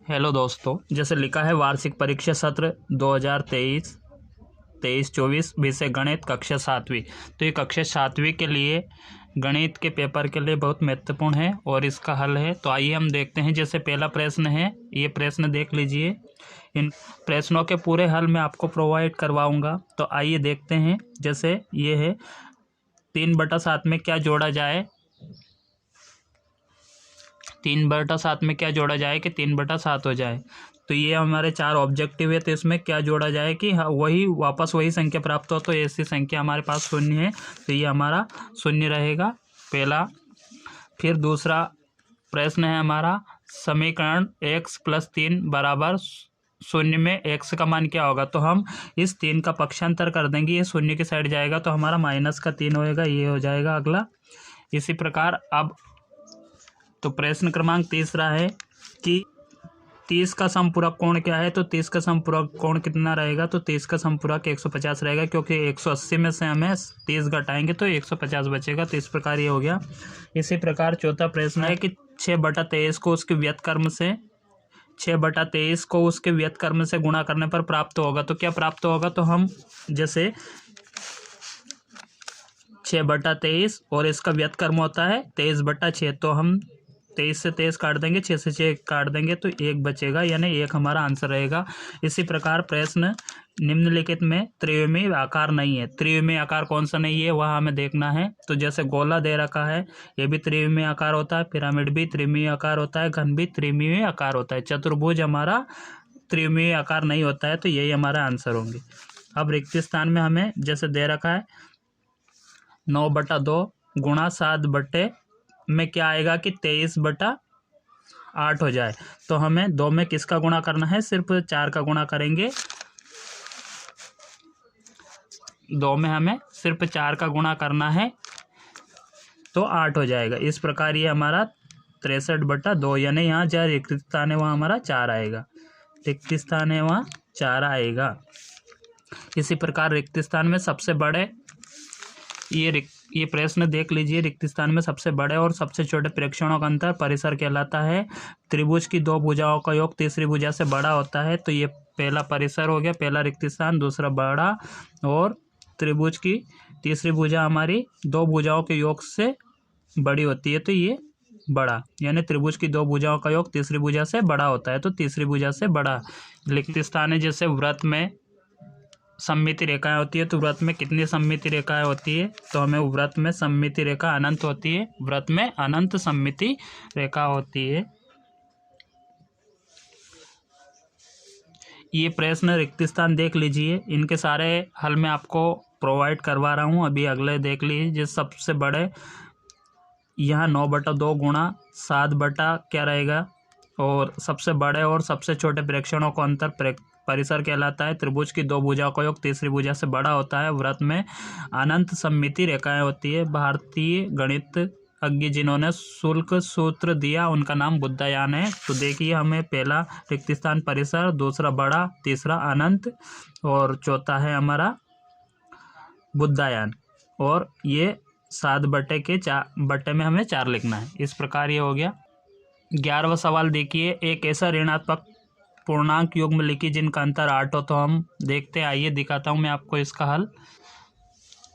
Hello दोस्तों, जैसे लिखा है वार्षिक परीक्षा सत्र 2023-24 विषय गणित कक्षा 7वीं। तो ये कक्षा 7वीं के लिए गणित के पेपर के लिए बहुत महत्वपूर्ण है और इसका हल है। तो आइए हम देखते हैं। जैसे पहला प्रश्न है, ये प्रश्न देख लीजिए। इन प्रश्नों के पूरे हल मैं आपको प्रोवाइड करवाऊंगा। तो आइए देखते हैं। जैसे ये है 3/7 में क्या जोड़ा जाए, 3/7 में क्या जोड़ा जाए कि 3/7 हो जाए। तो ये हमारे 4 ऑब्जेक्टिव है। तो इसमें क्या जोड़ा जाए कि वही वापस वही संख्या प्राप्त हो। तो ऐसी संख्या हमारे पास शून्य है, तो ये हमारा शून्य रहेगा पहला। फिर दूसरा प्रश्न है हमारा, समीकरण x + 3 = 0 में x का मान क्या होगा। तो हम इस 3 का पक्षांतर कर देंगे, ये शून्य की साइड जाएगा तो हमारा -3 होएगा, ये हो जाएगा अगला। इसी प्रकार अब तो प्रश्न क्रमांक तीसरा है कि 30 का समपूरक कोण क्या है। तो 30 का समपूरक कोण कितना रहेगा। तो 30 का समपूरक 150 रहेगा, क्योंकि 180 में से हमें 30 घटाएंगे तो 150 बचेगा। तो इस प्रकार ये हो गया। इसी प्रकार चौथा प्रश्न है कि 6/23 को उसके व्यतकर्म से 6/23 को उसके व्यतकर्म से गुणा करने पर प्राप्त होगा। तो क्या प्राप्त होगा। तो हम जैसे 6/23 और इसका व्यतकर्म होता है 23/6, तो हम 23 से 23 काट देंगे, 6 से 6 काट देंगे तो 1 बचेगा, यानी 1 हमारा आंसर रहेगा। इसी प्रकार प्रश्न निम्नलिखित में त्रिविमीय आकार नहीं है। त्रिविमीय आकार कौन सा नहीं है वह हमें देखना है। तो जैसे गोला दे रखा है, ये भी त्रिविमीय आकार होता है। पिरामिड भी त्रिविमीय आकार होता है। घन भी त्रिविमीय आकार होता है। चतुर्भुज हमारा त्रिविमीय आकार नहीं होता है। तो यही हमारा आंसर होंगे। अब रिक्त स्थान में हमें जैसे दे रखा है 9/2 गुणा 7 में क्या आएगा कि 23/8 हो जाए। तो हमें 2 में किसका गुणा करना है, सिर्फ 4 का गुणा करेंगे। 2 में हमें सिर्फ 4 का गुणा करना है तो 8 हो जाएगा। इस प्रकार ये हमारा 63/2, यानी यहाँ जहाँ रिक्त स्थान है वहाँ हमारा 4 आएगा। रिक्त स्थान है वहाँ 4 आएगा। इसी प्रकार रिक्त स्थान में सबसे बड़े ये प्रश्न देख लीजिए। रिक्त स्थान में सबसे बड़े और सबसे छोटे प्रेक्षणों का अंतर परिसर कहलाता है। त्रिभुज की 2 भुजाओं का योग तीसरी भुजा से बड़ा होता है। तो ये पहला परिसर हो गया, पहला रिक्त स्थान, दूसरा बड़ा। और त्रिभुज की तीसरी भुजा हमारी 2 भुजाओं के योग से बड़ी होती है, तो ये बड़ा, यानी त्रिभुज की 2 भुजाओं का योग तीसरी भुजा से बड़ा होता है, तो तीसरी भुजा से बड़ा। रिक्त स्थान है जैसे व्रत में सममिति रेखाएं होती है। तो व्रत में कितनी सममिति रेखाएं होती है। तो हमें व्रत में सममिति रेखा अनंत होती है। व्रत में अनंत सममिति रेखा होती है। ये प्रश्न रिक्त स्थान देख लीजिए। इनके सारे हल मैं आपको प्रोवाइड करवा रहा हूँ। अभी अगले देख लीजिए। जो सबसे बड़े यहाँ 9/2 गुणा 7 क्या रहेगा, और सबसे बड़े और सबसे छोटे प्रेक्षणों को अंतर परिसर कहलाता है। त्रिभुज की 2 भुजाओं का योग तीसरी भुजा से बड़ा होता है। व्रत में अनंत सममिति रेखाएं होती है। भारतीय गणितज्ञ जिन्होंने शुल्क सूत्र दिया उनका नाम बुद्धायान है। तो देखिए, हमें पहला रिक्त स्थान परिसर, दूसरा बड़ा, तीसरा अनंत और चौथा है हमारा बुद्धायान। और ये 7/4 में हमें 4 लिखना है। इस प्रकार ये हो गया। 11वां सवाल देखिए, एक ऐसा ऋणात्मक पूर्णांक युग्म लिखी जिनका अंतर 8 हो। तो हम देखते हैं, आइए दिखाता हूं मैं आपको इसका हल।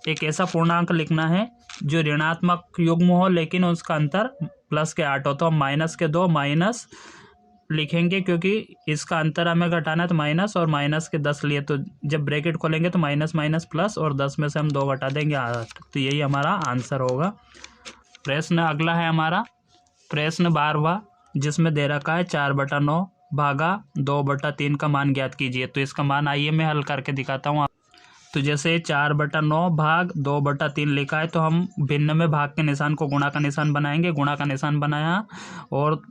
एक ऐसा पूर्णांक लिखना है जो ऋणात्मक युग्म हो लेकिन उसका अंतर +8 हो। तो हम -2 माइनस लिखेंगे, क्योंकि इसका अंतर हमें घटाना है। तो माइनस और माइनस के 10 लिए, तो जब ब्रैकेट खोलेंगे तो माइनस माइनस प्लस, और 10 में से हम 2 घटा देंगे 8। तो यही हमारा आंसर होगा। प्रश्न अगला है हमारा प्रश्न 12वां, जिसमें दे रखा है 4/9 भागा 2/3 का मान ज्ञात कीजिए। तो इसका मान आइए मैं हल करके दिखाता हूँ। तो जैसे 4/9 भाग 2/3 लिखा है, तो हम भिन्न में भाग के निशान को गुणा का निशान बनाएंगे। गुणा का निशान बनाया और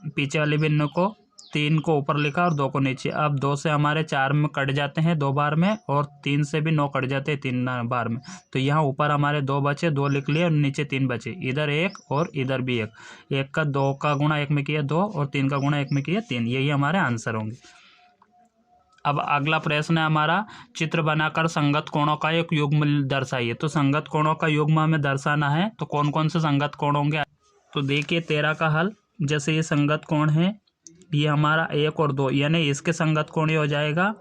पीछे वाले भिन्न को 3 को ऊपर लिखा और 2 को नीचे। अब 2 से हमारे 4 में कट जाते हैं 2 बार में, और 3 से भी 9 कट जाते हैं 3 बार में। तो यहाँ ऊपर हमारे 2 बचे, 2 लिख लिए, और नीचे 3 बचे। इधर 1 और इधर भी 1। 1 का 2 का गुणा 1 में किया 2, और 3 का गुणा 1 में किया 3। यही हमारे आंसर होंगे। अब अगला प्रश्न है हमारा, चित्र बनाकर संगत कोणों का एक युग्म दर्शाइए। तो संगत कोणों का युग्म हमें दर्शाना है। तो कौन कौन से संगत कोण होंगे। तो देखिए 13 का हल। जैसे ये संगत कोण है, ये हमारा 1 और 2 यानी इसके संगत कोण ये हो जाएगा,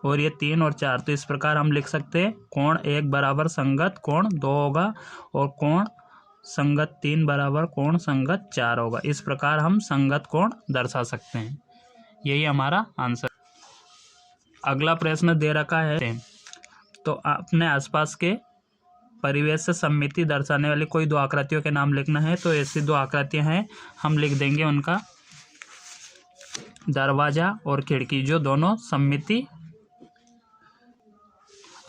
और ये 3 और 4। तो इस प्रकार हम लिख सकते हैं कोण 1 बराबर संगत कोण 2 होगा, और कोण संगत 3 बराबर कोण संगत 4 होगा। इस प्रकार हम संगत कोण दर्शा सकते हैं। यही हमारा आंसर। अगला प्रश्न दे रखा है, तो अपने आसपास के परिवेश से सममिति दर्शाने वाली कोई दो आकृतियों के नाम लिखना है। तो ऐसी दो आकृतियां हैं, हम लिख देंगे उनका दरवाजा और खिड़की, जो दोनों सममिति।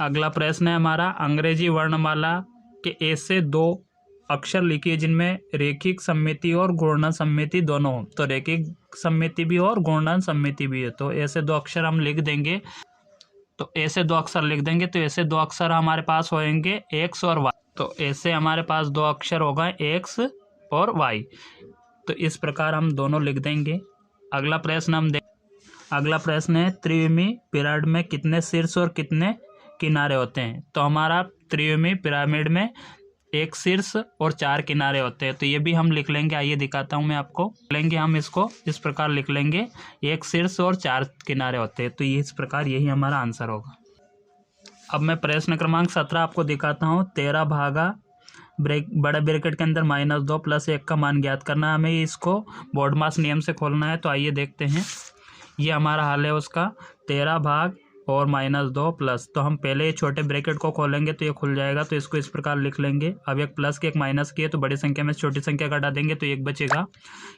अगला प्रश्न है हमारा, अंग्रेजी वर्णमाला के ऐसे दो अक्षर लिखिए जिनमें रेखिक सममिति और घूर्णन सममिति दोनों हो। तो रेखिक सममिति भी और घूर्णन सममिति भी है। तो ऐसे दो अक्षर हम लिख देंगे। तो ऐसे दो अक्षर लिख देंगे। तो ऐसे दो अक्षर हमारे पास होंगे एक्स और वाई। तो ऐसे हमारे पास दो अक्षर होगा एक्स और वाई। तो इस प्रकार हम दोनों लिख देंगे। अगला प्रश्न अगला प्रश्न है, त्रिविमी पिरामिड में कितने शीर्ष और कितने किनारे होते हैं। तो हमारा त्रिविमी पिरामिड में एक शीर्ष और 4 किनारे होते हैं। तो ये भी हम लिख लेंगे। आइए दिखाता हूँ मैं आपको। लेंगे हम इसको इस प्रकार लिख लेंगे, एक शीर्ष और 4 किनारे होते हैं। तो ये इस प्रकार यही हमारा आंसर होगा। अब मैं प्रश्न क्रमांक 17 आपको दिखाता हूँ। 13 भागा बड़ा ब्रैकेट के अंदर -2 + 1 का मान ज्ञात करना है। हमें इसको बोर्डमास नियम से खोलना है। तो आइए देखते हैं। ये हमारा हल है उसका, 13 भाग और -2 प्लस। तो हम पहले छोटे ब्रैकेट को खोलेंगे तो ये खुल जाएगा। तो इसको इस प्रकार लिख लेंगे। अब एक प्लस की एक माइनस की है, तो बड़ी संख्या में छोटी संख्या घटा देंगे तो 1 बचेगा।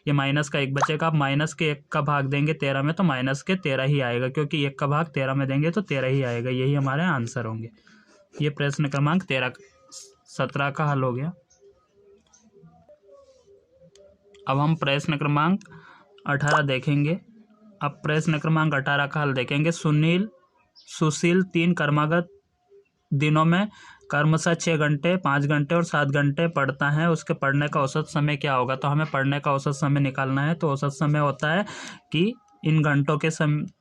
ये माइनस का 1 बचेगा। अब माइनस के 1 का भाग देंगे 13 में, तो माइनस के 13 ही आएगा, क्योंकि 1 का भाग 13 में देंगे तो 13 ही आएगा। यही हमारे आंसर होंगे। ये प्रश्न क्रमांक 17 का हल हो गया। अब हम प्रश्न क्रमांक 18 देखेंगे। अब प्रश्न क्रमांक 18 का हल देखेंगे। सुशील 3 कर्मगत दिनों में क्रमशः 6 घंटे, 5 घंटे और 7 घंटे पढ़ता है। उसके पढ़ने का औसत समय क्या होगा। तो हमें पढ़ने का औसत समय निकालना है। तो औसत समय होता है कि इन घंटों के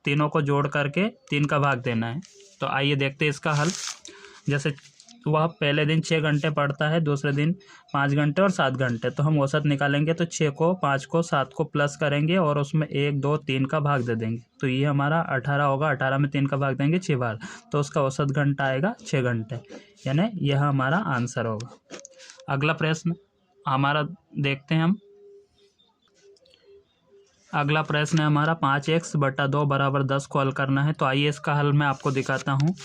तीनों को जोड़ करके 3 का भाग देना है। तो आइए देखते हैं इसका हल। जैसे वह पहले दिन 6 घंटे पढ़ता है, दूसरे दिन 5 घंटे और 7 घंटे। तो हम औसत निकालेंगे। तो 6 को, 5 को, 7 को प्लस करेंगे और उसमें 1, 2, 3 का भाग दे देंगे। तो ये हमारा 18 होगा। 18 में 3 का भाग देंगे 6 बार, तो उसका औसत घंटा आएगा 6 घंटे, यानी यह हमारा आंसर होगा। अगला प्रश्न हमारा देखते हैं हम। अगला प्रश्न है हमारा, 5x/2 = 10 को हल करना है। तो आइए इसका हल मैं आपको दिखाता हूँ।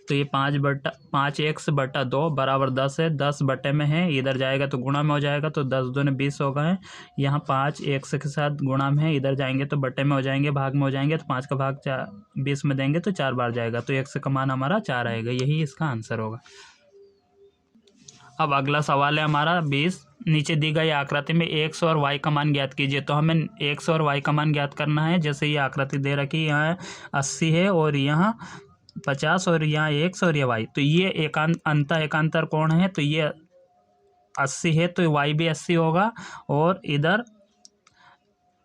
तो ये 5x/2 = 10 है। 10 बटे में है, इधर जाएगा तो गुणा में हो जाएगा। तो 10 दूनी 20 हो गए। यहाँ 5 x के साथ गुणा में है, इधर जाएंगे तो बटे में हो जाएंगे, भाग में हो जाएंगे। तो 5 का भाग 20 में देंगे तो 4 बार जाएगा। तो x का मान हमारा 4 आएगा। यही इसका आंसर होगा। अब अगला सवाल है हमारा 20। नीचे दी गई आकृति में x और y का मान ज्ञात कीजिए। तो हमें x और y का मान ज्ञात करना है। जैसे ये आकृति दे रखी, यहाँ 80 है और यहाँ 50 और यहाँ x और ये y। तो ये एकांतर कोण है। तो ये 80 है, तो y भी 80 होगा। और इधर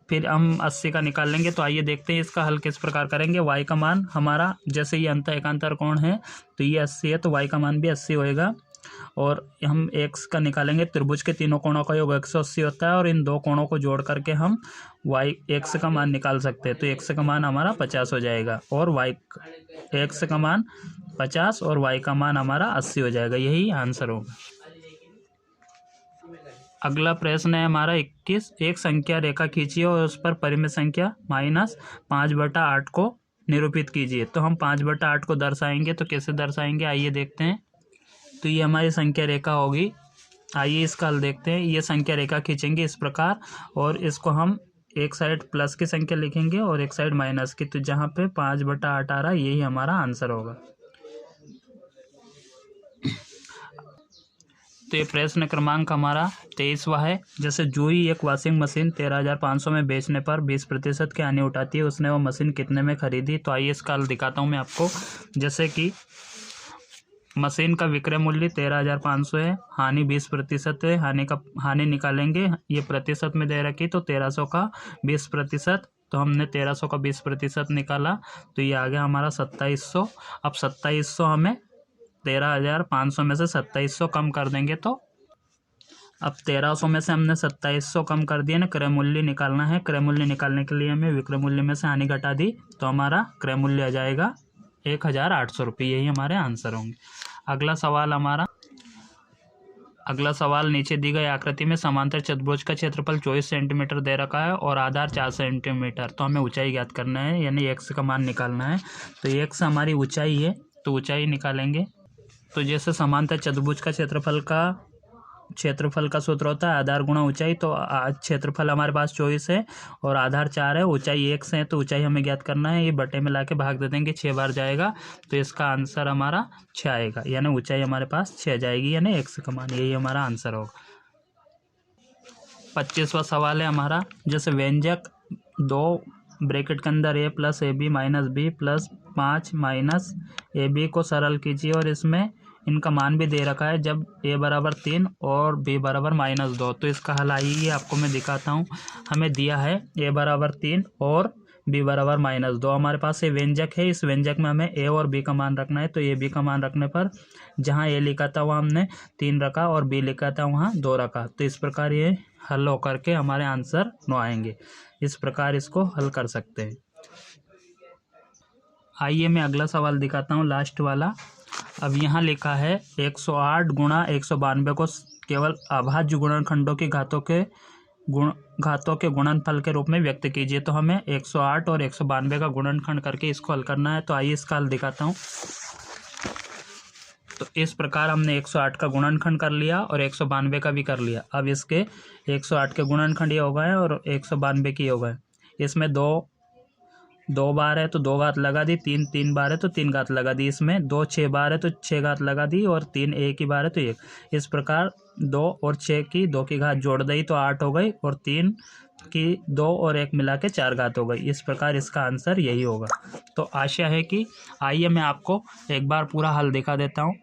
फिर हम 80 का निकाल लेंगे। तो आइए देखते हैं इसका हल किस प्रकार करेंगे। y का मान हमारा, जैसे ये एकांतर कोण है तो ये 80 है, तो y का मान भी 80 होएगा। और हम x का निकालेंगे। त्रिभुज के तीनों कोणों का योग 180 होता है, और इन दो कोणों को जोड़ करके हम x का मान निकाल सकते हैं। तो x का मान हमारा 50 हो जाएगा, और x का मान 50 और y का मान हमारा 80 हो जाएगा। यही आंसर होगा। अगला प्रश्न है हमारा 21। एक संख्या रेखा खींचिए और उस पर परिमित संख्या -5/8 को निरूपित कीजिए। तो हम 5/8 को दर्शाएंगे। तो कैसे दर्शाएंगे, आइए देखते हैं। तो ये हमारी संख्या रेखा होगी। आइए इसका हल देखते हैं। ये संख्या रेखा खींचेंगे इस प्रकार, और इसको हम एक साइड प्लस की संख्या लिखेंगे और एक साइड माइनस की। तो जहाँ पे 5/8 आ रहा है, यही हमारा आंसर होगा। तो ये प्रश्न क्रमांक हमारा 23वां है। जैसे जूही एक वॉशिंग मशीन 13,500 में बेचने पर 20% की हानि उठाती है, उसने वो मशीन कितने में खरीदी। तो आइए इसका हल दिखाता हूँ मैं आपको। जैसे कि मशीन का विक्रय मूल्य 13,500 है, हानि 20% है। हानि निकालेंगे। ये प्रतिशत में दे रखी, तो 1300 का 20%। तो हमने 1300 का 20% निकाला, तो ये आ गया हमारा 2700। अब 2700 हमें 13,500 में से 2700 कम कर देंगे तो अब 1300 में से हमने 2700 कम कर दिया ना, क्रय मूल्य निकालना है। क्रय मूल्य निकालने के लिए हमें विक्रय मूल्य में से हानि घटा दी तो हमारा क्रय मूल्य आ जाएगा 1800 रुपये। यही हमारे आंसर होंगे। अगला सवाल नीचे दी गई आकृति में समांतर चतुर्भुज का क्षेत्रफल 24 सेंटीमीटर दे रखा है और आधार 4 सेंटीमीटर। तो हमें ऊंचाई ज्ञात करना है, यानी x का मान निकालना है। तो x हमारी ऊंचाई है, तो ऊंचाई निकालेंगे। तो जैसे समांतर चतुर्भुज का क्षेत्रफल का सूत्र होता है आधार गुणा ऊंचाई। तो क्षेत्रफल हमारे पास 24 है और आधार 4 है, ऊंचाई 1 है, तो ऊंचाई हमें ज्ञात करना है। ये बटे में लाके भाग दे देंगे, 6 बार जाएगा, तो इसका आंसर हमारा 6 आएगा, यानी ऊंचाई हमारे पास 6 जाएगी, यानी x का मान। यही हमारा आंसर होगा। 25वां सवाल है हमारा, जैसे व्यंजक 2 ब्रैकेट के अंदर a plus AB minus b plus 5 minus AB को सरल कीजिए और इसमें इनका मान भी दे रखा है जब a बराबर 3 और b बराबर -2। तो इसका हल आइए आपको मैं दिखाता हूँ। हमें दिया है a बराबर 3 और b बराबर -2। हमारे पास ये व्यंजक है, इस व्यंजक में हमें a और b का मान रखना है। तो a b का मान रखने पर जहाँ a लिखा था वहाँ हमने 3 रखा और b लिखा था वहाँ 2 रखा। तो इस प्रकार ये हल होकर के हमारे आंसर 9 आएंगे। इस प्रकार इसको हल कर सकते हैं। आइए मैं अगला सवाल दिखाता हूँ, लास्ट वाला। अब यहाँ लिखा है 108 गुणा 192 को केवल अभाज्य गुणनखंडों की घातों के गुणनफल के रूप में व्यक्त कीजिए। तो हमें 108 और 192 का गुणनखंड करके इसको हल करना है। तो आइए इसका हल दिखाता हूँ। तो इस प्रकार हमने 108 का गुणनखंड कर लिया और 192 का भी कर लिया। अब इसके 108 के गुणनखंड ये हो गए और 192 की हो गए। इसमें दो बार है तो 2 घात लगा दी, 3 बार है तो 3 घात लगा दी। इसमें 2 6 बार है तो 6 घात लगा दी और 3 एक ही बार है तो 1। इस प्रकार 2 और 6 की 2 की घात जोड़ दी तो 8 हो गई और 3 की 2 और 1 मिला के 4 घात हो गई। इस प्रकार इसका आंसर यही होगा। तो आशा है कि आइए मैं आपको एक बार पूरा हल दिखा देता हूँ।